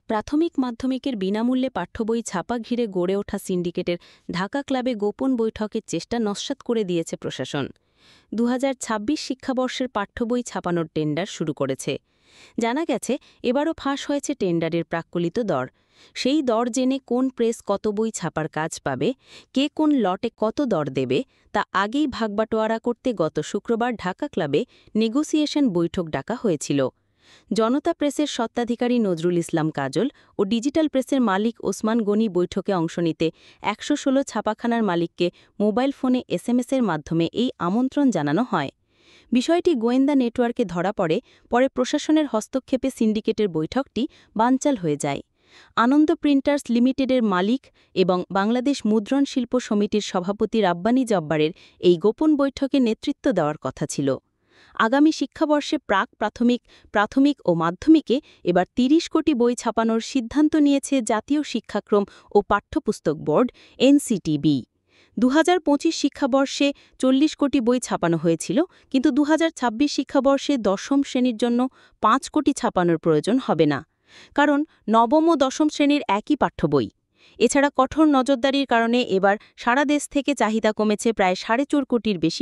প্রাথমিক মাধ্যমিকের বিনামূল্যে পাঠ্যবই ছাপা ঘিরে গড়ে ওঠা সিন্ডিকেটের ঢাকা ক্লাবে গোপন বৈঠকের চেষ্টা নস্যাৎ করে দিয়েছে প্রশাসন। ২০২৬ শিক্ষাবর্ষের পাঠ্যবই ছাপানোর টেন্ডার শুরু করেছে। জানা গেছে, এবারও ফাঁস হয়েছে টেন্ডারের প্রাক্কলিত দর। সেই দর জেনে কোন প্রেস কত বই ছাপার কাজ পাবে, কে কোন লটে কত দর দেবে, তা আগেই ভাগবাটোয়ারা করতে গত শুক্রবার ঢাকা ক্লাবে নেগোসিয়েশন বৈঠক ডাকা হয়েছিল। জনতা প্রেসের স্বত্বাধিকারী নজরুল ইসলাম কাজল ও ডিজিটাল প্রেসের মালিক ওসমান গনি বৈঠকে অংশ নিতে ১১৬ ছাপাখানার মালিককে মোবাইল ফোনে এসএমএসের মাধ্যমে এই আমন্ত্রণ জানানো হয়। বিষয়টি গোয়েন্দা নেটওয়ার্কে ধরা পরে প্রশাসনের হস্তক্ষেপে সিন্ডিকেটের বৈঠকটি বানচাল হয়ে যায়। আনন্দ প্রিন্টার্স লিমিটেডের মালিক এবং বাংলাদেশ মুদ্রণ শিল্প সমিতির সভাপতি রাব্বানী জব্বারের এই গোপন বৈঠকে নেতৃত্ব দেওয়ার কথা ছিল। আগামী শিক্ষাবর্ষে প্রাথমিক ও মাধ্যমিকে এবার ৩০ কোটি বই ছাপানোর সিদ্ধান্ত নিয়েছে জাতীয় শিক্ষাক্রম ও পাঠ্যপুস্তক বোর্ড এনসিটিবি। ২০২৫ শিক্ষাবর্ষে ৪০ কোটি বই ছাপানো হয়েছিল, কিন্তু ২০২৬ শিক্ষাবর্ষে দশম শ্রেণীর জন্য ৫ কোটি ছাপানোর প্রয়োজন হবে না, কারণ নবম ও দশম শ্রেণীর একই পাঠ্য বই। এছাড়া কঠোর নজরদারির কারণে এবার সারা দেশ থেকে চাহিদা কমেছে প্রায় ৪.৫ কোটির বেশি